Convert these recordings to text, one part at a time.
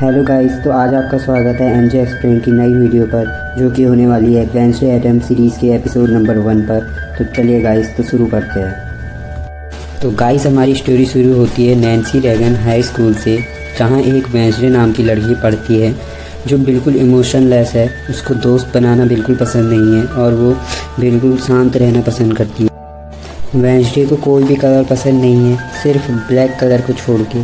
Hello guys, तो आज आपका स्वागत है एनजे एक्सप्लेन की नई वीडियो पर, जो कि होने वाली है वेडनेसडे एडम सीरीज़ के एपिसोड नंबर 1 पर। तो चलिए गाइस, तो शुरू करते हैं। तो गाइस, हमारी स्टोरी शुरू होती है नैन्सी रेगन हाई स्कूल से, जहां एक वेडनेसडे नाम की लड़की पढ़ती है जो बिल्कुल इमोशनलेस है। उसको दोस्त बनाना बिल्कुल पसंद नहीं है और वो बिल्कुल शांत रहना पसंद करती है। वेडनेसडे को कोई भी कलर पसंद नहीं है, सिर्फ ब्लैक कलर को छोड़ के,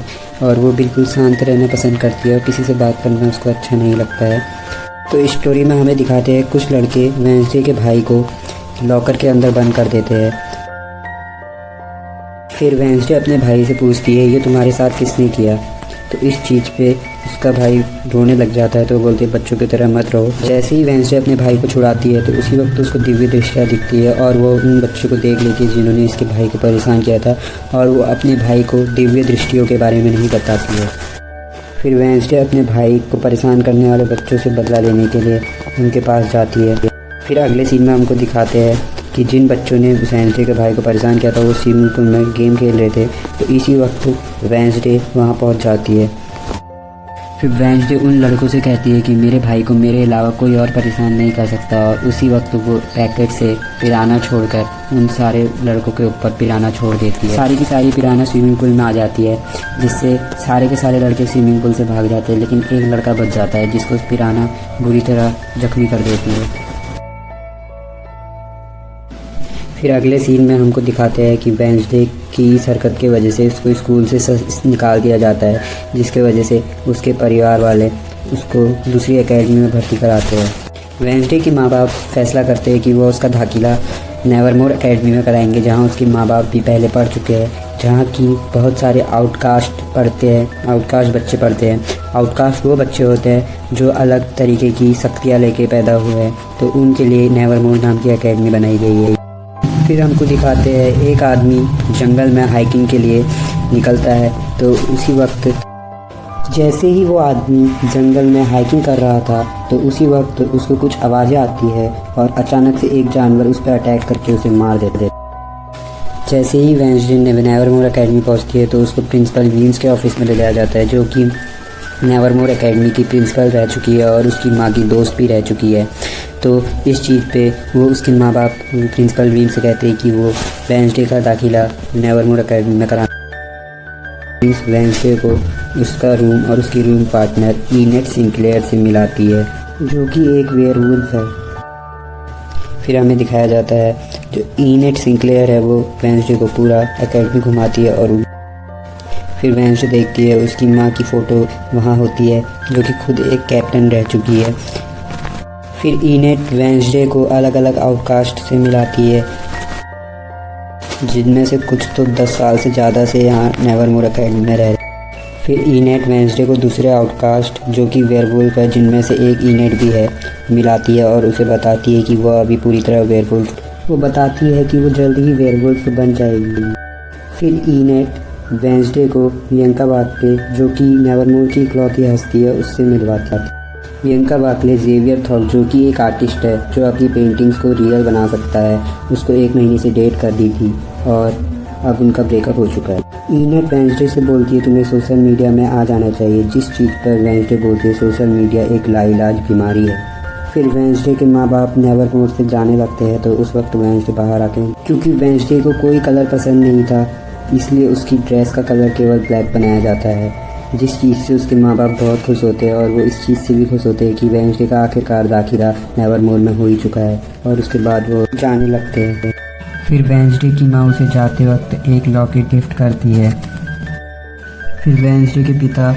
और वो बिल्कुल शांत रहना पसंद करती है और किसी से बात करना उसको अच्छा नहीं लगता है। तो इस स्टोरी में हमें दिखाते हैं कुछ लड़के वेडनेसडे के भाई को लॉकर के अंदर बंद कर देते हैं। फिर वेडनेसडे अपने भाई से पूछती है, ये तुम्हारे साथ किसने किया? तो इस चीज़ पे उसका भाई रोने लग जाता है। तो बोलते हैं, बच्चों की तरह मत रहो। जैसे ही वेडनेसडे अपने भाई को छुड़ाती है तो उसी वक्त उसको दिव्य दृष्टियाँ दिखती है और वो उन बच्चों को देख लेती है जिन्होंने इसके भाई को परेशान किया था, और वो अपने भाई को दिव्य दृष्टियों के बारे में नहीं बताती है। फिर वेडनेसडे अपने भाई को परेशान करने वाले बच्चों से बदला लेने के लिए उनके पास जाती है। फिर अगले सीन में हमको दिखाते हैं कि जिन बच्चों ने वेडनेसडे के भाई को परेशान किया था वो स्विमिंग पूल में गेम खेल रहे थे। तो इसी वक्त वेडनेसडे वहाँ पहुँच जाती है। फिर वेडनेसडे उन लड़कों से कहती है कि मेरे भाई को मेरे अलावा कोई और परेशान नहीं कर सकता, और उसी वक्त वो पैकेट से पिराना छोड़कर उन सारे लड़कों के ऊपर पिराना छोड़ देती है। सारी की सारी पिराना स्विमिंग पूल में आ जाती है, जिससे सारे के सारे लड़के स्विमिंग पूल से भाग जाते हैं, लेकिन एक लड़का बच जाता है जिसको पिराना बुरी तरह जख्मी कर देती है। फिर अगले सीन में हमको दिखाते हैं कि वेडनेसडे की इस हरकत की वजह से उसको स्कूल से निकाल दिया जाता है, जिसके वजह से उसके परिवार वाले उसको दूसरी एकेडमी में भर्ती कराते हैं। वेडनेसडे के माँ बाप फैसला करते हैं कि वो उसका दाखिला नेवरमोर एकेडमी में कराएंगे, जहाँ उसके माँ बाप भी पहले पढ़ चुके हैं, जहाँ की बहुत सारे आउटकास्ट बच्चे पढ़ते हैं। आउटकास्ट वो बच्चे होते हैं जो अलग तरीके की शक्तियाँ लेके पैदा हुए हैं, तो उनके लिए नेवरमोर नाम की एकेडमी बनाई गई है। फिर हमको दिखाते हैं एक आदमी जंगल में हाइकिंग के लिए निकलता है। तो उसी वक्त जैसे ही वो आदमी जंगल में हाइकिंग कर रहा था तो उसी वक्त उसको कुछ आवाज़ें आती है और अचानक से एक जानवर उस पर अटैक करके उसे मार देते। जैसे ही वेडनेसडे नेवरमोर एकेडमी पहुंचती है तो उसको प्रिंसिपल वीन्स के ऑफिस में ले जाया जाता है, जो कि नेवरमोर एकेडमी की प्रिंसिपल रह चुकी है और उसकी माँ की दोस्त भी रह चुकी है। तो इस चीज़ पे वो उसके माँ बाप प्रिंसिपल वीन से कहते हैं कि वो वेडनेसडे का दाखिला नेवरमोर एकेडमी में कराना। वेडनेसडे को उसका रूम और उसकी रूम पार्टनर ईनेट सिंक्लेयर से मिलाती है, जो कि एक वेयरवुल्फ है। फिर हमें दिखाया जाता है जो ईनेट सिंक्लेयर है वो वेडनेसडे को पूरा एकेडमी घुमाती है, और फिर वेडनेसडे देखती है उसकी माँ की फ़ोटो वहाँ होती है, जो कि खुद एक कैप्टन रह चुकी है। फिर ईनेट वेडनेसडे को अलग अलग आउटकास्ट से मिलाती है, जिनमें से कुछ तो 10 साल से ज़्यादा से यहाँ नेवरमोर एकेडमी में रह रहे। फिर ईनेट वेडनेसडे को दूसरे आउटकास्ट जो कि वेयरवुल्फ है, जिनमें से एक ईनेट भी है, मिलाती है और उसे बताती है कि वह अभी पूरी तरह वो बताती है कि वो जल्द ही वेयरवुल्फ बन जाएगी। फिर ईनेट वेडनेसडे को प्रियंका बाकले, जो कि नेवरमोर की इकलौती हस्ती है, उससे मिलवाता है। प्रियंका बाकले ज़ेवियर थॉक, जो कि एक आर्टिस्ट है जो अपनी पेंटिंग्स को रियल बना सकता है, उसको 1 महीने से डेट कर दी थी और अब उनका ब्रेकअप हो चुका है। ईनेट वेडनेसडे से बोलती है तुम्हें सोशल मीडिया में आ जाना चाहिए, जिस चीज़ पर वेडनेसडे बोलती है सोशल मीडिया एक लाइलाज बीमारी है। फिर वेडनेसडे के माँ बाप नेवरमोर से जाने लगते हैं। तो उस वक्त वेडनेसडे बाहर आके, क्योंकि वेडनेसडे को कोई कलर पसंद नहीं था, इसलिए उसकी ड्रेस का कलर केवल ब्लैक बनाया जाता है, जिस चीज़ से उसके माँ बाप बहुत खुश होते हैं, और वो इस चीज़ से भी खुश होते हैं कि वेडनेसडे का आखिरकार दाखिला नेवरमोर में हो ही चुका है, और उसके बाद वो जाने लगते हैं। फिर वेडनेसडे की माँ उसे जाते वक्त एक लॉकेट गिफ्ट करती है। फिर वेडनेसडे के पिता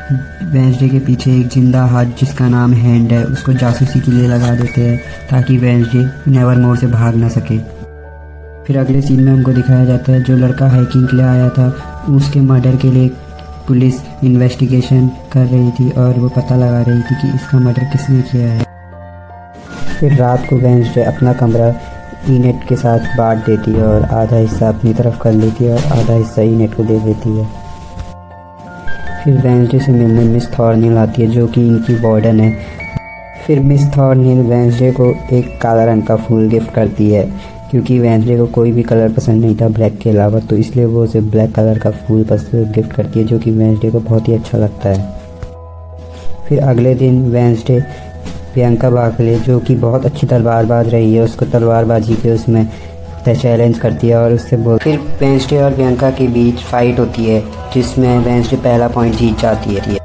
वेडनेसडे के पीछे एक जिंदा हाथ जिसका नाम हैंड है उसको जासूसी के लिए लगा देते हैं, ताकि वेडनेसडे नेवरमोर से भाग ना सके। फिर अगले सीन में हमको दिखाया जाता है जो लड़का हाइकिंग के लिए आया था उसके मर्डर के लिए पुलिस इन्वेस्टिगेशन कर रही थी और वो पता लगा रही थी कि इसका मर्डर किसने किया है। फिर रात को वेडनेसडे अपना कमरा ईनेट के साथ बांट देती है और आधा हिस्सा अपनी तरफ कर लेती है और आधा हिस्सा ईनेट को दे देती है। फिर वेडनेसडे से मिलने मिस थॉर्निल आती है, जो कि इनकी वार्डन है। फिर मिस थॉर्निल वेडनेसडे को एक काला रंग का फूल गिफ्ट करती है, क्योंकि वेडनेसडे को कोई भी कलर पसंद नहीं था ब्लैक के अलावा, तो इसलिए वो उसे ब्लैक कलर का फूल गिफ्ट करती है, जो कि वेडनेसडे को बहुत ही अच्छा लगता है। फिर अगले दिन वेंसडे प्रियंका बाकले, जो कि बहुत अच्छी तलवारबाज रही है, उसको तलवारबाजी के उसमें चैलेंज करती है और उससे फिर वेंसडे और प्रियंका के बीच फाइट होती है जिसमें वेंसडे पहला पॉइंट जीत जाती है।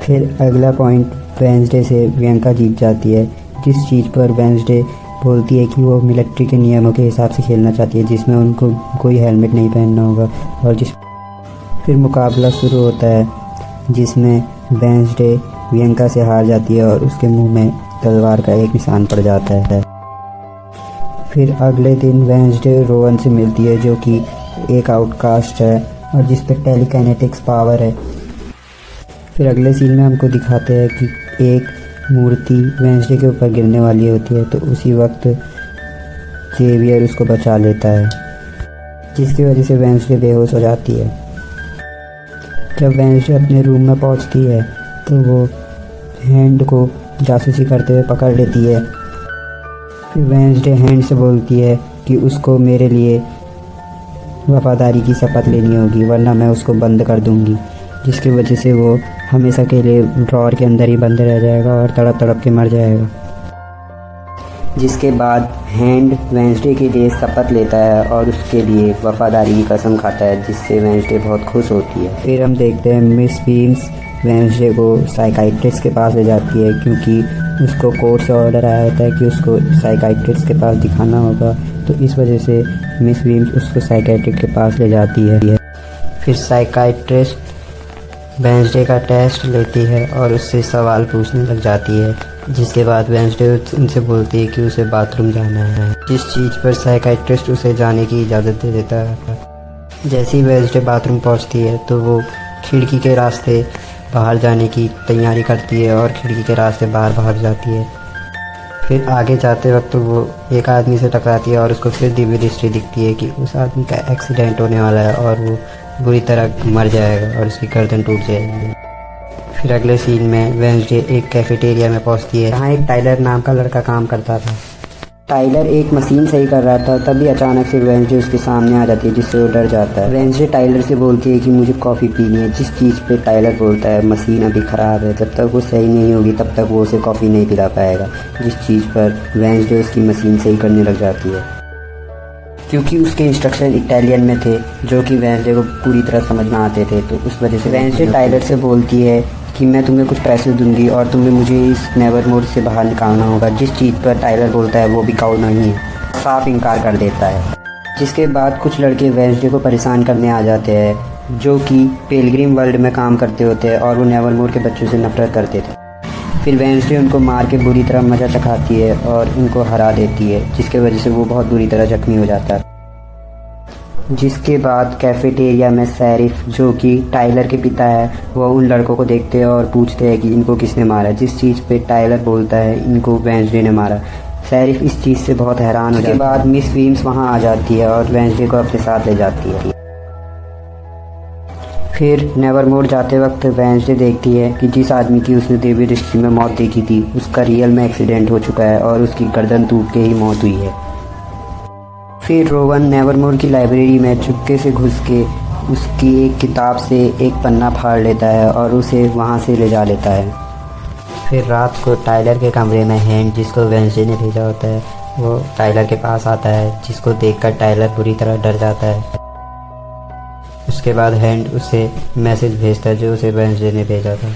फिर अगला पॉइंट वेंसडे से प्रियंका जीत जाती है, जिस चीज़ पर वेंसडे बोलती है कि वो मिलिट्री के नियमों के हिसाब से खेलना चाहती है, जिसमें उनको कोई हेलमेट नहीं पहनना होगा। और फिर मुकाबला शुरू होता है जिसमें वेंसडे प्रियंका से हार जाती है और उसके मुंह में तलवार का एक निशान पड़ जाता है। फिर अगले दिन वेंसडे रोवन से मिलती है, जो कि एक आउटकास्ट है और जिस पर टेलीकाइनेटिक्स पावर है। फिर अगले सीन में हमको दिखाते हैं कि एक मूर्ति वेंसडे के ऊपर गिरने वाली होती है, तो उसी वक्त जेवियर उसको बचा लेता है, जिसकी वजह से वेंसडे बेहोश हो जाती है। जब वेंसडे अपने रूम में पहुंचती है तो वो हैंड को जासूसी करते हुए पकड़ लेती है। फिर वेंसडे हैंड से बोलती है कि उसको मेरे लिए वफादारी की शपथ लेनी होगी, वरना मैं उसको बंद कर दूंगी, जिसकी वजह से वो हमेशा के लिए ड्रॉर के अंदर ही बंद रह जाएगा और तड़प तड़प के मर जाएगा। जिसके बाद हैंड वेंसडे के लिए शपथ लेता है और उसके लिए वफादारी की कसम खाता है, जिससे वेंसडे बहुत खुश होती है। फिर हम देखते हैं मिस वीम्स वेंसडे को साइकाइट्रिस्ट के पास ले जाती है, क्योंकि उसको कोर्ट से ऑर्डर आया होता है कि उसको साइकाइट्रिस्ट के पास दिखाना होगा, तो इस वजह से मिस वीम्स उसको साइकाइट्रिस्ट के पास ले जाती है। फिर साइकाइट्रिस्ट वेंसडे का टेस्ट लेती है और उससे सवाल पूछने लग जाती है, जिसके बाद वेंसडे उनसे बोलती है कि उसे बाथरूम जाना है, जिस चीज़ पर साइकाइट्रिस्ट उसे जाने की इजाज़त दे देता है। जैसे ही वेंसडे बाथरूम पहुंचती है तो वो खिड़की के रास्ते बाहर जाने की तैयारी करती है और खिड़की के रास्ते बाहर भाग जाती है। फिर आगे जाते वक्त वो एक आदमी से टकराती है और उसको फिर दिव्य दृष्टि दिखती है कि उस आदमी का एक्सीडेंट होने वाला है और वो बुरी तरह मर जाएगा और उसकी गर्दन टूट जाएगी। फिर अगले सीन में वेंसडे एक कैफेटेरिया में पहुंचती है, जहाँ एक टाइलर नाम का लड़का काम करता था। टाइलर एक मशीन सही कर रहा था, तभी अचानक से वेंसडे उसके सामने आ जाती है, जिससे वो डर जाता है। वेंसडे टाइलर से बोलती है कि मुझे कॉफ़ी पीनी है, जिस चीज़ पे टाइलर बोलता है मशीन अभी ख़राब है, जब तक वो सही नहीं होगी तब तक वो उसे कॉफ़ी नहीं पिला पाएगा, जिस चीज़ पर वेंसडे उसकी मशीन सही करने लग जाती है। क्योंकि उसके इंस्ट्रक्शन इटालियन में थे, जो कि वेंसडे को पूरी तरह समझ ना आते थे, तो उस वजह से वेंसडे टाइलर से बोलती है कि मैं तुम्हें कुछ पैसे दूंगी और तुम्हें मुझे इस नेवरमोर से बाहर निकालना होगा, जिस चीज़ पर टाइलर बोलता है वो बिकाऊ नहीं है, साफ इनकार कर देता है। जिसके बाद कुछ लड़के वेंसडे को परेशान करने आ जाते हैं, जो कि पिलग्रिम वर्ल्ड में काम करते होते हैं और वो नेवरमोर के बच्चों से नफरत करते थे। फिर वेंसडे उनको मार के बुरी तरह मजा चखाती है और उनको हरा देती है, जिसके वजह से वो बहुत बुरी तरह जख्मी हो जाता है। जिसके बाद कैफेटेरिया में शेरिफ, जो कि टाइलर के पिता है, वो उन लड़कों को देखते हैं और पूछते हैं कि इनको किसने मारा, जिस चीज़ पे टाइलर बोलता है इनको वेंसडे ने मारा। शेरिफ इस चीज़ से बहुत हैरान हो जाता है। उसके बाद मिस वीम्स वहाँ आ जाती है और वेंसडे को अपने साथ ले जाती है। फिर नेवरमोर जाते वक्त वेंसडे देखती है कि जिस आदमी की उसने दिव्य दृष्टि में मौत देखी थी, उसका रियल में एक्सीडेंट हो चुका है और उसकी गर्दन टूट के ही मौत हुई है। फिर रोवन नेवरमोर की लाइब्रेरी में चुपके से घुस के उसकी एक किताब से एक पन्ना फाड़ लेता है और उसे वहाँ से ले जा लेता है। फिर रात को टाइलर के कमरे में हैंड, जिसको वेंसडे ने भेजा होता है, वो टाइलर के पास आता है, जिसको देखकर टाइलर बुरी तरह डर जाता है। उसके बाद हैंड उसे मैसेज भेजता है जो उसे वेंसडे ने भेजा था।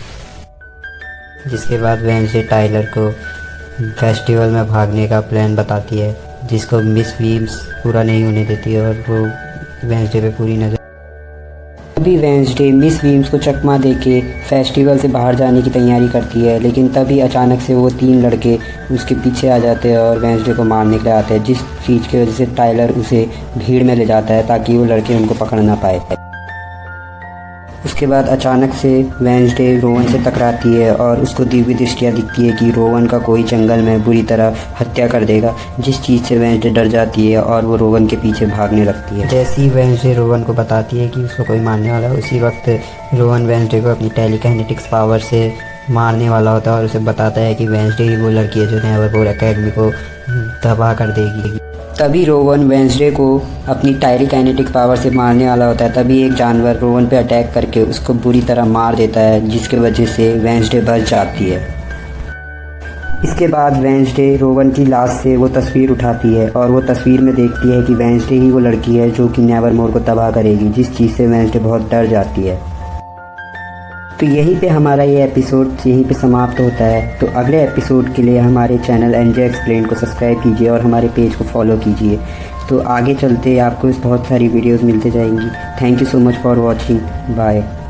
जिसके बाद वेंसडे टाइलर को फेस्टिवल में भागने का प्लान बताती है, जिसको मिस वीम्स पूरा नहीं होने देती है और वो वेंसडे पे पूरी नज़र। तभी वेंसडे मिस वीम्स को चकमा देके फेस्टिवल से बाहर जाने की तैयारी करती है, लेकिन तभी अचानक से वो 3 लड़के उसके पीछे आ जाते हैं और वेंसडे को मारने के लिए आते हैं, जिस चीज़ की वजह से टाइलर उसे भीड़ में ले जाता है ताकि वो लड़के उनको पकड़ ना पाए। उसके बाद अचानक से वेंसडे रोवन से टकराती है और उसको दिव्य दृष्टियाँ दिखती है कि रोवन का कोई जंगल में बुरी तरह हत्या कर देगा, जिस चीज़ से वेंसडे डर जाती है और वो रोवन के पीछे भागने लगती है। जैसे ही वेंसडे रोवन को बताती है कि उसको कोई मारने वाला है, उसी वक्त रोवन वेंसडे को अपनी टेलीकाइनेटिक्स पावर से मारने वाला होता है और उसे बताता है कि वेंसडे ही वो लड़की है जो नेवरमोर एकेडमी को तबाह कर देगी। तभी रोवन वेंसडे को अपनी टायरीकाइनेटिक पावर से मारने वाला होता है। तभी एक जानवर रोवन पे अटैक करके उसको बुरी तरह मार देता है, जिसके वजह से वेंसडे बच जाती है। इसके बाद वेंसडे रोवन की लाश से वो तस्वीर उठाती है और वो तस्वीर में देखती है कि वेंसडे ही वो लड़की है जो कि नेवरमोर को तबाह करेगी, जिस चीज़ से वेंसडे बहुत डर जाती है। तो यहीं पे हमारा ये एपिसोड यहीं पे समाप्त होता है। तो अगले एपिसोड के लिए हमारे चैनल एनजे एक्सप्लेन को सब्सक्राइब कीजिए और हमारे पेज को फॉलो कीजिए। तो आगे चलते आपको इस बहुत सारी वीडियोस मिलते जाएंगी। Thank you so much for watching. Bye.